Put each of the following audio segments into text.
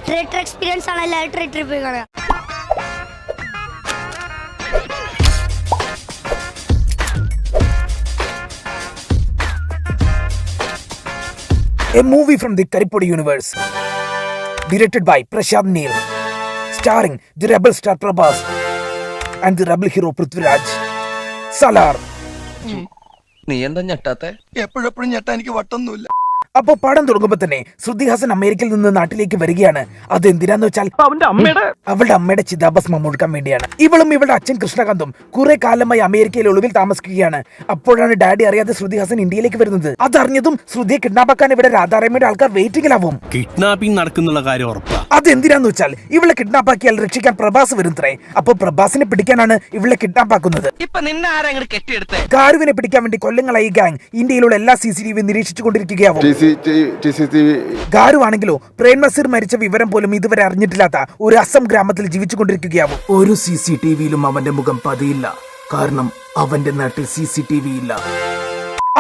Theatre experience ആണ് എല്ലാവരും തിയേറ്ററിൽ പോയി കാണുക. A movie from the Karipodi universe, directed by Prashant Neel, starring the rebel star Prabhas and the rebel hero Prithviraj. Salar. നീ എന്താ ഞെട്ടാത്തെ? എപ്പോഴെപ്പോഴും ഞെട്ടാ എനിക്ക് വട്ടൊന്നുമില്ല. അപ്പൊ പടം തുടങ്ങുമ്പോ തന്നെ ശ്രുതി ഹാസൻ അമേരിക്കയിൽ നിന്ന് നാട്ടിലേക്ക് വരികയാണ്. അത് എന്തിനാന്ന് വെച്ചാൽ അവളുടെ അമ്മയുടെ ചിതാഭസ്മം മുഴുക്കാൻ വേണ്ടിയാണ്. ഇവളും ഇവളുടെ അച്ഛൻ കൃഷ്ണകാന്തും കുറെ കാലമായി അമേരിക്കയിൽ ഒളിവിൽ താമസിക്കുകയാണ്. അപ്പോഴാണ് ഡാഡി അറിയാതെ ശ്രുതി ഹാസൻ ഇന്ത്യയിലേക്ക് വരുന്നത്. അതറിഞ്ഞതും ശ്രുതിയെ കിഡ്നാപ്പാക്കാൻ ഇവിടെ രാധാരാമയുടെ ആൾക്കാർ വെയിറ്റിംഗിലാവും. കിഡ്നാപ്പിംഗ് നടക്കുന്നുള്ള കാര്യം ഉറപ്പാ. അതെന്തിനാന്ന് വെച്ചാൽ ഇവളെ കിഡ്നാപ്പാക്കിയാൽ രക്ഷിക്കാൻ പ്രഭാസ് വരുന്നത്രേ. അപ്പൊ പ്രഭാസിനെ പിടിക്കാനാണ് ഇവളെ കിഡ്നാപ്പാക്കുന്നത്. കാരുവിനെ പിടിക്കാൻ വേണ്ടി കൊല്ലങ്ങളായി ഗാങ് ഇന്ത്യയിലുള്ള എല്ലാ CCTV നിരീക്ഷിച്ചുകൊണ്ടിരിക്കുകയാവും. ഗാരു പ്രേം നസീർ മരിച്ച വിവരം പോലും ഇതുവരെ അറിഞ്ഞിട്ടില്ലാത്ത ഒരു അസം ഗ്രാമത്തിൽ ജീവിച്ചുകൊണ്ടിരിക്കുകയാവും. ഒരു CCTVയിലും അവന്റെ മുഖം പതിയില്ല, കാരണം അവന്റെ നാട്ടിൽ CCTV ഇല്ല.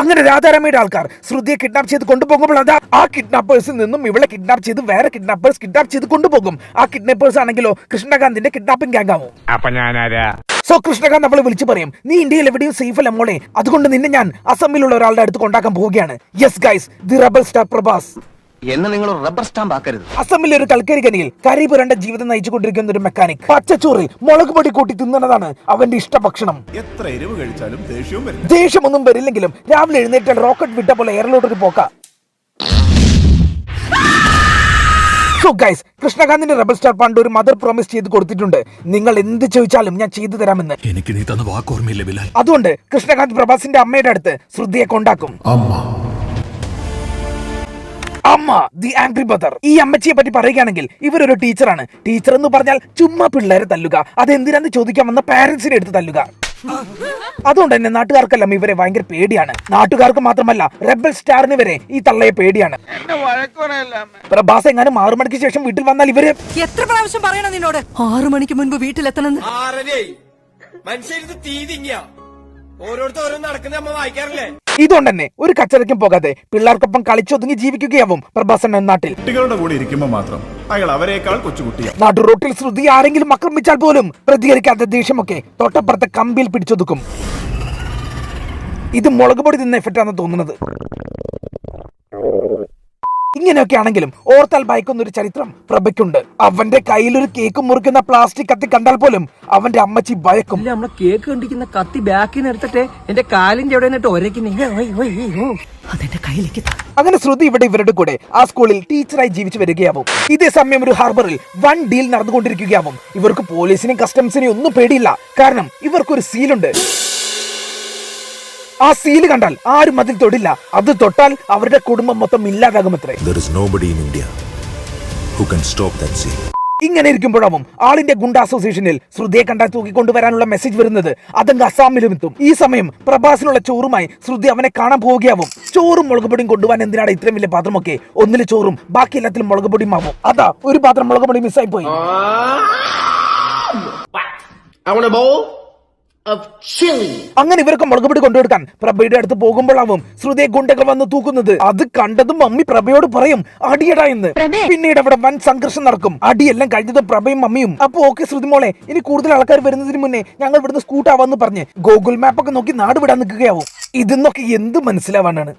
അങ്ങനെ രാധാരാമയുടെ ആൾക്കാർ ശ്രുതിയെ കിഡ്നാപ്പ് ചെയ്ത് കൊണ്ടുപോകുമ്പോൾ അതാ ആ കിഡ്നാപ്പേഴ്സിൽ നിന്നും ഇവളെ കിഡ്നാപ്പ് ചെയ്ത് വേറെ കിഡ്നാപ്പേഴ്സ് കിഡ്നാപ്പ് ചെയ്ത് കൊണ്ടുപോകും. ആ കിഡ്നാപ്പേഴ്സ് ആണെങ്കിലോ കൃഷ്ണകാന്തിന്റെ കിഡ്നാപ്പിംഗ് ഗാങ് ആവും. സോ കൃഷ്ണകാന്ത് അവളെ വിളിച്ചു പറയും, നീ ഇന്ത്യയിൽ എവിടെയും സേഫ് അല്ല മോളെ, അതുകൊണ്ട് നിന്നെ ഞാൻ അസമിലുള്ള ഒരാളുടെ അടുത്ത് കൊണ്ടാക്കാൻ പോവുകയാണ്. Yes guys, the റബൽ star Prabhas. എന്നെ നിങ്ങൾ റബ്ബർ സ്റ്റാമ്പ് ആക്കരുത്. അസമിലെ ഒരു കൽക്കരി ഖനിയിൽ കരി പുരണ്ട ജീവിതം നയിച്ചുകൊണ്ടിരിക്കുന്ന ഒരു മെക്കാനിക് പച്ചച്ചോറിൽ മുളക് പൊടി കൂട്ടി തിന്നണതാണ് അവന്റെ ഇഷ്ടഭക്ഷണം. എത്ര എരിവ് കഴിച്ചാലും ദേഷ്യമൊന്നും വരില്ലെങ്കിലും രാവിലെ എഴുന്നേറ്റാൽ റോക്കറ്റ് വിട്ട പോലെ എയറിലോട്ടൊരു പോക്ക. സോ ഗൈസ്, കൃഷ്ണകാന്തിന്റെ റബൽ സ്റ്റാർ പണ്ട് ഒരു മദർ പ്രോമിസ് ചെയ്ത് കൊടുത്തിട്ടുണ്ട്, നിങ്ങൾ എന്ത് ചോദിച്ചാലും ഞാൻ ചെയ്തു തരാമെന്ന്. എനിക്ക് നീ തന്ന വാക്കോർമ്മയില്ല ബിലാൽ. അതുകൊണ്ട് കൃഷ്ണകാന്ത് പ്രഭാസിന്റെ അമ്മയുടെ അടുത്ത് ശ്രുതിയെ കൊണ്ടാക്കും. അമ്മ ദി ആംഗ്രി മദർ. ഈ അമ്മച്ചിയെ പറ്റി പറയുകയാണെങ്കിൽ ഇവരൊരു ടീച്ചറാണ്. ടീച്ചർ എന്ന് പറഞ്ഞാൽ ചുമ്മാ പിള്ളേരെ തല്ലുക, അതെന്തിനാന്ന് ചോദിക്കാൻ വന്ന പാരന്റ്സിനെ എടുത്ത് തല്ലുക. അതുകൊണ്ട് തന്നെ നാട്ടുകാർക്കെല്ലാം ഇവരെ ഭയങ്കര പേടിയാണ്. നാട്ടുകാർക്ക് മാത്രമല്ല റെബൽ സ്റ്റാറിന് വരെ ഈ തള്ളയെ പേടിയാണ്. പ്രഭാസ് എങ്ങാനും 6 മണിക്ക് ശേഷം വീട്ടിൽ വന്നാൽ ഇവര് എത്ര പ്രാവശ്യം പറയണം നിന്നോട് 6 മണിക്ക് മുൻപ് വീട്ടിലെത്തണം. ഇതുകൊണ്ട് തന്നെ ഒരു കച്ചറയ്ക്കും പോകാതെ പിള്ളേർക്കൊപ്പം കളിച്ചൊതുങ്ങി ജീവിക്കുകയാവും പ്രഭാസൻ നാട്ടിൽ. കുട്ടികളുടെ കൂടെ ഇരിക്കുമ്പോൾ മാത്രം അയാൾ അവരെക്കാൾ കൊച്ചുകുട്ടിയാണ്. നാട്ടുറോട്ടിൽ ശ്രുതി ആരെങ്കിലും ആക്രമിച്ചാൽ പോലും പ്രതികരിക്കാത്ത ദേഷ്യമൊക്കെ തൊട്ടപ്പുറത്തെ കമ്പിയിൽ പിടിച്ചൊതുക്കും. ഇത് മുളക് പൊടി തിന്ന എഫക്റ്റാണെന്ന് തോന്നുന്നത്. ഇങ്ങനെയൊക്കെ ആണെങ്കിലും ഓർത്താൽ ഭയക്കുന്ന ഒരു ചരിത്രം പ്രഭയ്ക്കുണ്ട്. അവന്റെ കയ്യിലൊരു കേക്ക് മുറിക്കുന്ന പ്ലാസ്റ്റിക് കത്തി കണ്ടാൽ പോലും അവന്റെ അമ്മച്ചി ഭയക്കും. നമ്മളെ കേക്ക് കണ്ടിരിക്കുന്ന കത്തി ബാക്കിന് എടുത്തിട്ട് എന്റെ കാലിന്റെ അവിടെ അതെന്റെ കയ്യിലേക്ക്. അങ്ങനെ ശ്രുതി ഇവിടെ ഇവരുടെ കൂടെ ആ സ്കൂളിൽ ടീച്ചറായി ജീവിച്ചു വരികയാവും. ഇതേ സമയം ഒരു ഹാർബറിൽ വൺ ഡീൽ നടന്നുകൊണ്ടിരിക്കുകയാവും. ഇവർക്ക് പോലീസിനെയും കസ്റ്റംസിനെയും ഒന്നും പേടിയില്ല, കാരണം ഇവർക്കൊരു സീലുണ്ട്. ആ സീല് കണ്ടാൽ ആരും അതിൽ തൊടില്ല. അത് തൊട്ടാൽ അവരുടെ കുടുംബം മൊത്തം ഇല്ലാതാകുമത്രേ. ഇങ്ങനെ ഇരിക്കുമ്പോഴാവും ആളിന്റെ ഗുണ്ട അസോസിയേഷനിൽ ശ്രുതിയെ കണ്ടാൽ തൂക്കിക്കൊണ്ടുവരാനുള്ള മെസ്സേജ് വരുന്നത്. അതങ്ങ് അസാമിലും എത്തും. ഈ സമയം പ്രഭാസിനുള്ള ചോറുമായി ശ്രുതി അവനെ കാണാൻ പോവുകയാവും. ചോറും മുളക് പൊടിയും കൊണ്ടുപോകാൻ എന്തിനാണ് ഇത്രയും വലിയ പാത്രമൊക്കെ? ഒന്നില് ചോറും ബാക്കി എല്ലാത്തിലും മുളക് പൊടിയും ആവും. അതാ ഒരു പാത്രം മുളക് പൊടി മിസ്സായി പോയി. അങ്ങനെ ഇവർക്ക് മുളക് പൊടി കൊണ്ടുകൊടുക്കാൻ പ്രഭയുടെ അടുത്ത് പോകുമ്പോഴാവും ശ്രുതിയെ ഗുണ്ടകൾ വന്ന് തൂക്കുന്നത്. അത് കണ്ടതും മമ്മി പ്രഭയോട് പറയും അടിയടാ എന്ന്. പിന്നീട് അവിടെ വൻ സംഘർഷം നടക്കും. അടിയെല്ലാം കഴിഞ്ഞതും പ്രഭയും മമ്മിയും അപ്പൊ ഓക്കെ ശ്രുതി മോളെ, ഇനി കൂടുതൽ ആൾക്കാർ വരുന്നതിന് മുന്നേ ഞങ്ങൾ ഇവിടുന്ന് സ്കൂട്ടാവാന്ന് പറഞ്ഞ് ഗൂഗിൾ മാപ്പൊക്കെ നോക്കി നാട് വിടാൻ നിൽക്കുകയാവും. ഇതിന്നൊക്കെ എന്ത് മനസ്സിലാവാനാണ്?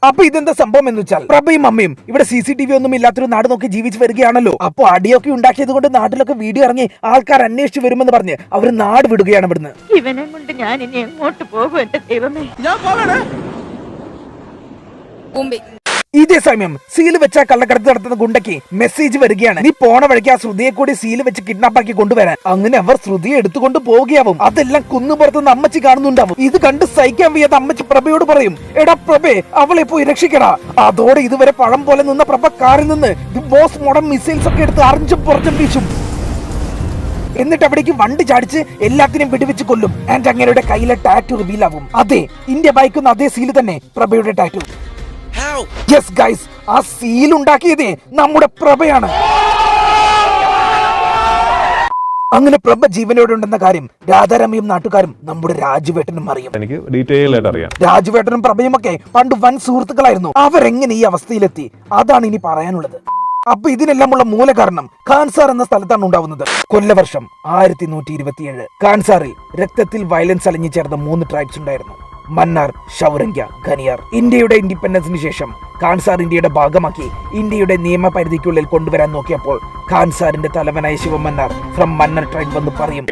അപ്പൊ ഇതെന്താ സംഭവം എന്ന് വെച്ചാൽ പ്രഭയും അമ്മയും ഇവിടെ CCTV ഒന്നും ഇല്ലാത്തൊരു നാട് നോക്കി ജീവിച്ചു വരികയാണല്ലോ. അപ്പൊ അടിയൊക്കെ ഉണ്ടാക്കിയത് കൊണ്ട് നാട്ടിലൊക്കെ വീഡിയോ ഇറങ്ങി ആൾക്കാർ അന്വേഷിച്ചു വരുമെന്ന് പറഞ്ഞ് അവര് നാട് വിടുകയാണ് ഇവിടുന്ന്. ഇവനെ കൊണ്ട് ഞാൻ ഇനി എങ്ങോട്ട് പോകും എന്റെ ദൈവമേ? ഇതേ സമയം സീല് വെച്ച കള്ളക്കടത്ത് നടത്തുന്ന ഗുണ്ടയ്ക്ക് മെസ്സേജ് വരികയാണ്, നീ പോണ വഴിക്ക് ആ ശ്രുതിയെ കൂടി സീല് വെച്ച് കിഡ്നാപ്പാക്കി കൊണ്ടുവരാൻ. അങ്ങനെ അവർ ശ്രുതിയെ എടുത്തുകൊണ്ട് പോവുകയാവും. അതെല്ലാം കുന്നുപുറത്തുനിന്ന് അമ്മച്ചി കാണുന്നുണ്ടാവും. ഇത് കണ്ട് സഹിക്കാൻ വയ്യാത്ത അമ്മച്ചി പ്രഭയോട് പറയും, എടാ പ്രഭേ, അവളെ പോയി രക്ഷിക്കടാ. അതോടെ ഇതുവരെ പഴം പോലെ നിന്ന പ്രഭ കാറിൽ നിന്ന് ബോസ് മോഡൽ മിസൈൽസ് ഒക്കെ എടുത്ത് അറിഞ്ഞും പുറത്തും വീശും. എന്നിട്ട് അവിടേക്ക് വണ്ടി ചാടിച്ച് എല്ലാത്തിനെയും വെടിവെച്ച് കൊല്ലും. ആൻഡ് അങ്ങയുടെ കയ്യിലെ ടാറ്റു റിവീൽ ആവും. അതെ, ഇന്ത്യ ഭയക്കുന്ന അതേ സീല് തന്നെ പ്രഭയുടെ ടാറ്റു. യെസ് ഗൈസ്, ആ സീൽ ഉണ്ടാക്കിയതേ നമ്മുടെ പ്രഭയാണ്. അങ്ങനെ പ്രഭ ജീവനോടെ ഉണ്ടെന്ന കാര്യം രാധാരമയും നാട്ടുകാരും നമ്മുടെ രാജുവേട്ടനും അറിയും. എനിക്ക് ഡീറ്റെയിൽ ആയിട്ട് അറിയാം. രാജുവേട്ടനും പ്രഭയും ഒക്കെ പണ്ട് വൻ സുഹൃത്തുക്കളായിരുന്നു. അവരെങ്ങനെ ഈ അവസ്ഥയിലെത്തി? അതാണ് ഇനി പറയാനുള്ളത്. അപ്പൊ ഇതിനെല്ലാമുള്ള മൂലകാരണം ഖാൻസാർ എന്ന സ്ഥലത്താണ് ഉണ്ടാവുന്നത്. കൊല്ലവർഷം 1127. ഖാൻസാറിൽ രക്തത്തിൽ വയലൻസ് അലിഞ്ഞു ചേർന്ന 3 ട്രൈബ്സ് ഉണ്ടായിരുന്നു: മന്നാർ, ഷൗരങ്ക, ഖനിയാർ. ഇന്ത്യയുടെ ഇൻഡിപെൻഡൻസിന് ശേഷം ഖാൻസാർ ഇന്ത്യയുടെ ഭാഗമാക്കി ഇന്ത്യയുടെ നിയമപരിധിക്കുള്ളിൽ കൊണ്ടുവരാൻ നോക്കിയപ്പോൾ ഖാൻസാറിന്റെ തലവനായ ശിവമന്നാർ ഫ്രം മന്നർ ട്രൈബ് വന്ന് പറയും,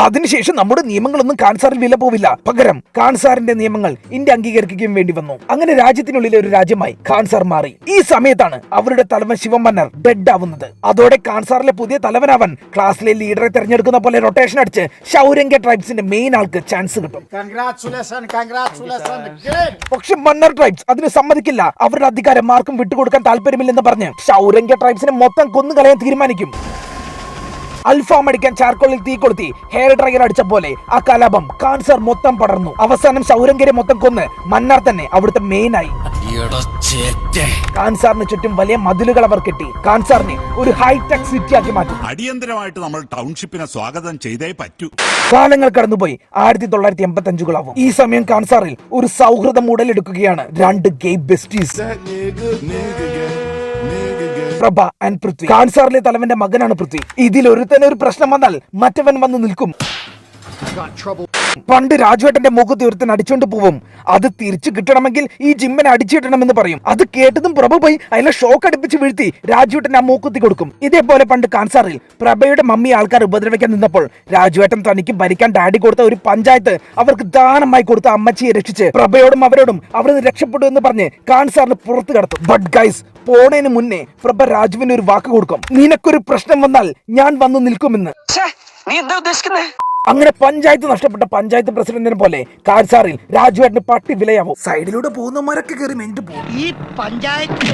അതിനുശേഷം നമ്മുടെ നിയമങ്ങളൊന്നും ഖാൻസാറിൽ വില പോവില്ല. പകരം ഖാൻസാറിന്റെ നിയമങ്ങൾ ഇന്ത്യ അംഗീകരിക്കുകയും വേണ്ടി വന്നു. അങ്ങനെ രാജ്യത്തിനുള്ളിലെ ഒരു രാജ്യമായി ഖാൻസാർ മാറി. ഈ സമയത്താണ് അവരുടെ തലവൻ ശിവമന്നാർ ഡെഡ് ആവുന്നത്. അതോടെ ഖാൻസാറിലെ പുതിയ തലവനാവൻ ക്ലാസ്സിലെ ലീഡറെ തെരഞ്ഞെടുക്കുന്ന പോലെ റൊട്ടേഷൻ അടിച്ച് ഷൗരങ്ക ട്രൈബ്സിന്റെ മെയിൻ ആൾക്ക് ചാൻസ് കിട്ടും. പക്ഷെ മന്നർ ട്രൈബ്സ് അതിന് സമ്മതിക്കില്ല. അവരുടെ അധികാരം ആർക്കും വിട്ടുകൊടുക്കാൻ താല്പര്യമില്ലെന്ന് പറഞ്ഞ് ഷൗരങ്ക ട്രൈബ്സിനെ മൊത്തം കൊന്നുകളയാൻ തീരുമാനിക്കും. അൽഫാം അടിക്കാൻ ചാർക്കോളിൽ തീ കൊളുത്തി ഹെയർ ഡ്രയർ അടിച്ച പോലെ ആ കലാപം ഖാൻസാർ മൊത്തം പടർന്നു. അവസാനം ഷൗരങ്കരെ മൊത്തം കൊന്ന് മന്നാർ തന്നെ അവിടുത്തെ മെയിൻ ആയി. ഖാൻസാറിന് ചുറ്റും വലിയ മതിലുകൾ അവർ കെട്ടി ഖാൻസാറിനെ ഒരു ഹൈടെക് സിറ്റി ആക്കി മാറ്റി. അടിയന്തരമായിട്ട് നമ്മൾ ടൗൺഷിപ്പിനെ സ്വാഗതം ചെയ്തേ പറ്റൂ. കാലങ്ങൾ കടന്നുപോയി 1985 ഈ സമയം ഖാൻസാറിൽ ഒരു സൗഹൃദം ഉടലെടുക്കുകയാണ്. 2 ഗേ ബെസ്റ്റീസ്, പ്രഭ ആൻഡ് പൃഥ്വി. ഖാൻസാറിലെ തലവന്റെ മകനാണ് പൃഥ്വി. ഇതിൽ ഒരുത്തന്നെ ഒരു പ്രശ്നം വന്നാൽ മറ്റവൻ വന്ന് നിൽക്കും. പണ്ട് രാജുവേട്ടന്റെ മുഖത്ത് ഒരുത്തൻ അടിച്ചോണ്ട് പോവും. അത് തിരിച്ചു കിട്ടണമെങ്കിൽ ഈ ജിമ്മിനെ അടിച്ചിടണമെന്ന് പറയും. അത് കേട്ടതും പ്രഭ പോയി അയാളെ ഷോക്ക് അടുപ്പിച്ച് വീഴ്ത്തി രാജുവേട്ടൻ ആ മൂക്കുത്തി കൊടുക്കും. ഇതേപോലെ പണ്ട് ഖാൻസാറിൽ പ്രഭയുടെ മമ്മി ആൾക്കാർ ഉപദ്രവിക്കാൻ നിന്നപ്പോൾ രാജുവേട്ടൻ തനിക്ക് ഭരിക്കാൻ ഡാഡി കൊടുത്ത ഒരു പഞ്ചായത്ത് അവർക്ക് ദാനമായി കൊടുത്ത അമ്മച്ചിയെ രക്ഷിച്ച് പ്രഭയോടും അവരോടും അവിടെ രക്ഷപ്പെട്ടു എന്ന് പറഞ്ഞ് ഖാൻസാറിന് പുറത്തു കടത്തും. ബട്ട് ഗൈസ്, പോണേന് മുന്നേ പ്രഭ രാജുവിന് ഒരു വാക്ക് കൊടുക്കും, നിനക്കൊരു പ്രശ്നം വന്നാൽ ഞാൻ വന്നു നിൽക്കുമെന്ന്. അങ്ങനെ പഞ്ചായത്ത് നഷ്ടപ്പെട്ട പഞ്ചായത്ത് പ്രസിഡന്റിനെ പോലെ ഖാൻസാറിൽ രാജുവേട്ടന് പട്ടി വിലയാവും. സൈഡിലൂടെ പോകുന്നവരൊക്കെ കയറി മെന്റ് പോകും. ഈ പഞ്ചായത്ത്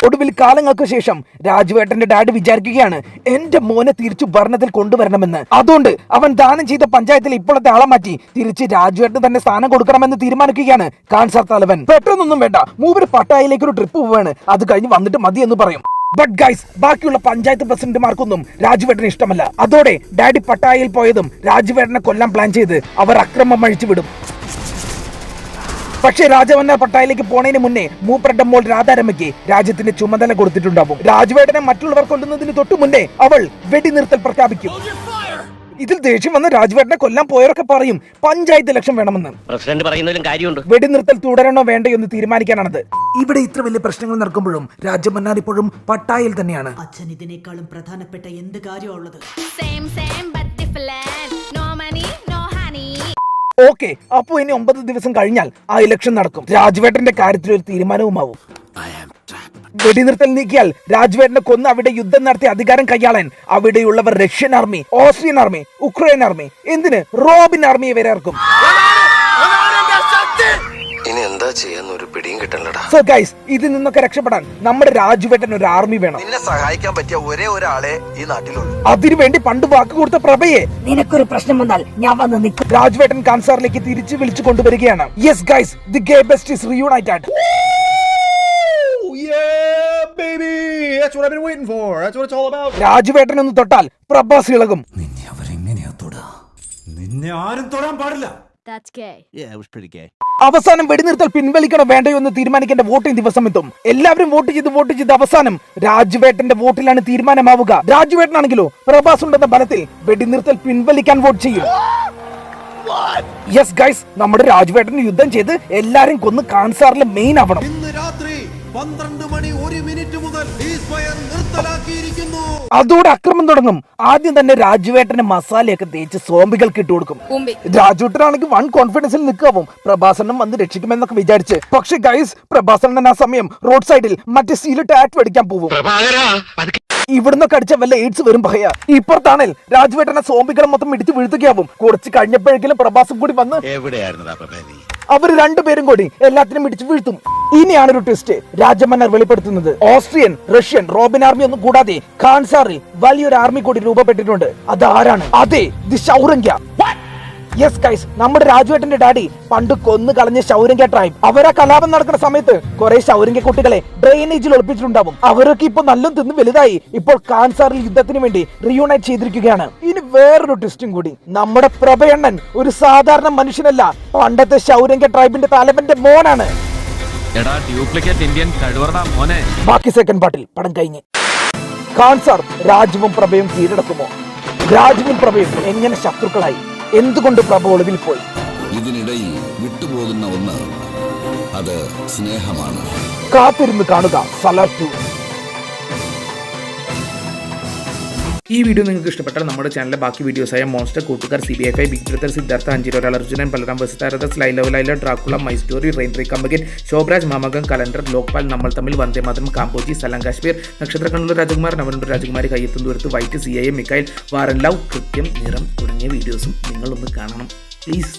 ഒടുവിൽ കാലങ്ങൾക്ക് ശേഷം രാജുവേട്ടന്റെ ഡാഡി വിചാരിക്കുകയാണ്, എന്റെ മോനെ തിരിച്ചു ഭരണത്തിൽ കൊണ്ടുവരണമെന്ന്. അതുകൊണ്ട് അവൻ ദാനം ചെയ്ത പഞ്ചായത്തിൽ ഇപ്പോഴത്തെ ആളെ മാറ്റി തിരിച്ച് രാജുവേട്ടന് തന്നെ സ്ഥാനം കൊടുക്കണമെന്ന് തീരുമാനിക്കുകയാണ് ഖാൻസാർ തലവൻ. പെട്ടെന്നൊന്നും വേണ്ട, മൂവര് പട്ടായയിലേക്ക് ഒരു ട്രിപ്പ് പോവാണ്, അത് കഴിഞ്ഞ് വന്നിട്ട് മതി എന്ന് പറയും. ബട്ട് ഗൈസ്, ബാക്കിയുള്ള പഞ്ചായത്ത് പ്രസിഡന്റുമാർക്കൊന്നും രാജുവേട്ടന് ഇഷ്ടമല്ല. അതോടെ ഡാഡി പട്ടായയിൽ പോയതും രാജുവേട്ടനെ കൊല്ലാൻ പ്ലാൻ ചെയ്ത് അവർ അക്രമം അഴിച്ചുവിടും. പക്ഷേ രാജവന്നാർ പട്ടായയിലേക്ക് പോണതിന് മുന്നേ മൂപ്പരുടെ മോൾ രാധാരമ്മയ്ക്ക് രാജ്യത്തിന്റെ ചുമതല കൊടുത്തിട്ടുണ്ടാവും. രാജുവേട്ടനെ മറ്റുള്ളവർ കൊല്ലുന്നതിന് തൊട്ടു മുന്നേ അവൾ വെടിനിർത്തൽ പ്രഖ്യാപിക്കും. ഇതിൽ ദേഷ്യം വന്ന് രാജുവേട്ടനെ കൊല്ലാൻ പോയവരൊക്കെ പറയും പഞ്ചായത്ത് ഇലക്ഷൻ വേണമെന്ന്. പ്രസിഡന്റ് പറയുന്നതിലും കാര്യമുണ്ട്. വെടിനിർത്തൽ തുടരണോ വേണ്ടയോ എന്ന് തീരുമാനിക്കാനാണത്. ഇവിടെ ഇത്ര വലിയ പ്രശ്നങ്ങൾ നടക്കുമ്പോഴും രാജമന്നാർ ഇപ്പോഴും പട്ടായയിൽ തന്നെയാണ്. അച്ഛൻ ഇതിനേക്കാളും പ്രധാനപ്പെട്ട എന്ത് കാര്യമുള്ളത്? ഓക്കെ, അപ്പൊ ഇനി 9 ദിവസം കഴിഞ്ഞാൽ ആ ഇലക്ഷൻ നടക്കും. രാജുവേട്ടന്റെ കാര്യത്തിൽ ഒരു തീരുമാനവുമാവും. വെടിനിർത്തൽ നീക്കിയാൽ രാജുവേട്ടനെ കൊന്ന് അവിടെ യുദ്ധം നടത്തി അധികാരം കൈയാളാൻ അവിടെയുള്ളവർ Russian army, Austrian army, Ukraine army, എന്തിന് റോബിൻ ആർമിയെ വരെ ഇറക്കും. ഇനി എന്താ ചെയ്യാന്ന് ഒരു പിടിയും കിട്ടണടാ. സോ ഗൈസ്, ഇതിൽ നിന്നൊക്കെ രക്ഷപ്പെടാൻ നമ്മുടെ രാജുവേട്ടൻ ഒരു ആർമി വേണം. നിന്നെ സഹായിക്കാൻ പറ്റിയ ഒരേ ഒരാളെ ഈ നാട്ടിലുള്ളൂ. അതിനുവേണ്ടി പണ്ട് വാക്ക് കൊടുത്ത പ്രഭയെ നിനക്കൊരു പ്രശ്നം വന്നാൽ ഞാൻ വന്ന് നിൽക്കും. രാജുവേട്ടൻ ഖാൻസാറിലേക്ക് തിരിച്ചു വിളിച്ചു കൊണ്ടുവരികയാണ്. Yes guys, the gay best is reunited. രാജുവേട്ടൻ ഒന്ന് തൊട്ടാൽ പ്രഭാസ് ഇളകും. നിന്നെ ആരും തൊടാൻ പാടില്ല. അവസാനം വെടിനിർത്തൽ പിൻവലിക്കണോ വേണ്ടയോ എന്ന് തീരുമാനിക്കേണ്ട വോട്ടിംഗ് ദിവസം എത്തും. എല്ലാവരും വോട്ട് ചെയ്ത് അവസാനം രാജുവേട്ടന്റെ വോട്ടിലാണ് തീരുമാനമാവുക. രാജുവേട്ടനാണെങ്കിലോ പ്രഭാസ് ഉണ്ടെന്ന ബലത്തിൽ വെടിനിർത്തൽ പിൻവലിക്കാൻ വോട്ട് ചെയ്യും. യെസ് ഗൈസ്, നമ്മുടെ രാജുവേട്ടന് യുദ്ധം ചെയ്ത് എല്ലാരും കൊന്ന് ഖാൻസാറിലെ മെയിൻ ആവണം. ഇന്ന് രാത്രി 12:01 മുതൽ നിർത്തലാക്കിയിരിക്കുന്നു. അതോടെ അക്രമം തുടങ്ങും. ആദ്യം തന്നെ രാജുവേട്ടന് മസാലയൊക്കെ തേച്ച് സോംബികൾക്ക് ഇട്ട് കൊടുക്കും. രാജുവേട്ടനാണെങ്കിൽ 1 കോൺഫിഡൻസിൽ നിൽക്കാവും പ്രഭാസനം വന്ന് രക്ഷിക്കുമെന്നൊക്കെ വിചാരിച്ച്. പക്ഷെ ഗൈസ്, പ്രഭാസനൻ ആ സമയം റോഡ് സൈഡിൽ മറ്റേ സീല് ടാറ്റു അടിക്കാൻ പോകും. ഇവിടുന്നൊക്കെ അടിച്ച വല്ല എയ്ഡ്സ് വരും ഭയ. ഇപ്പുറത്താണേൽ രാജുവേട്ടനെ സോംബികളെ മൊത്തം ഇടിച്ചു വീഴ്ത്തുകയാവും. കുറച്ച് കഴിഞ്ഞപ്പോഴെങ്കിലും പ്രഭാസം കൂടി വന്ന് അവർ രണ്ടുപേരും കൂടി എല്ലാത്തിനും ഇടിച്ചു വീഴ്ത്തും. ഇനിയാണ് ഒരു ട്വിസ്റ്റ് രാജമന്നാർ വെളിപ്പെടുത്തുന്നത്. ഓസ്ട്രിയൻ, റഷ്യൻ, റോബിൻ ആർമി ഒന്നും കൂടാതെ ഖാൻസാറിൽ വലിയൊരു ആർമി കൂടി രൂപപ്പെട്ടിട്ടുണ്ട്. അതാരാണ്? അതെ, ദി ഷൗരങ്ക. യെസ് ഗൈസ്, നമ്മുടെ രാജുവേട്ടന്റെ ഡാഡി പണ്ട് കൊന്നു കളഞ്ഞ ഷൗരങ്ക ട്രൈബ്. അവരാ കലാപം നടക്കുന്ന സമയത്ത് കുറെ ഷൗരങ്ക കുട്ടികളെ ഡ്രെയിനേജിൽ ഒളിപ്പിച്ചിട്ടുണ്ടാവും. അവരൊക്കെ ഇപ്പൊ നല്ല തിന്ന് വലുതായി ഇപ്പോൾ ഖാൻസാറിൽ യുദ്ധത്തിന് വേണ്ടി റീയൂണൈറ്റ് ചെയ്തിരിക്കുകയാണ്. ഇനി വേറൊരു ട്വിസ്റ്റും കൂടി. നമ്മുടെ പ്രഭയണ്ണൻ ഒരു സാധാരണ മനുഷ്യനല്ല, പണ്ടത്തെ ഷൗരങ്ക ട്രൈബിന്റെ തലവന്റെ മോനാണ്. എടാ ഡ്യൂപ്ലിക്കേറ്റ് ഇന്ത്യൻ കഴിവറടാ മോനെ. ബാക്കി സെക്കൻഡ് പാർട്ടിൽ പടം കഴിഞ്ഞ്. ഖാൻ സാർ രാജുവും പ്രഭയും കീഴടക്കുമോ? രാജുവും പ്രഭയും എങ്ങനെ ശത്രുക്കളായി? എന്തുകൊണ്ട് പ്രഭ ഒളിവിൽ പോയി? ഇതിനിടയിൽ വിട്ടുപോകുന്ന ഒന്ന്, അത് സ്നേഹമാണ്. കാത്തിരുന്ന് കാണുക സലാർ 2. ഈ വീഡിയോ നിങ്ങൾക്ക് ഇഷ്ടപ്പെട്ടാൽ നമ്മുടെ ചാനലിലെ ബാക്കി വീഡിയോസായ മോൺസ്റ്റർ, കൂട്ടുകാർ, CBFI, ബിഗ് ബ്രദർ, സിദ്ധാർത്ഥ, അഞ്ചിരോരാൾ, അർജുനൻ, ബലറാം, വസിതാരദ, Laila, Dracula, my story, rain tree കമ്പഗൻ, ശോഭരാജ്, മാമകം, കലണ്ടർ, ലോക്പാൽ, നമ്മൾ തമ്മിൽ, വന്ദേ മാതരം, കാമ്പോജി, സലാം കാശ്മീർ, നക്ഷത്രക്കണ്ണൂർ രാജകുമാർ, നവനൂർ രാജകുമാരി, കയ്യെത്തും ദൂരത്ത്, വൈറ്റ്, CIA, മിക്കായിൽ, വാറൻ ലവ്, കൃത്യം, നിറം തുടങ്ങിയ വീഡിയോസും നിങ്ങളൊന്ന് കാണണം പ്ലീസ്.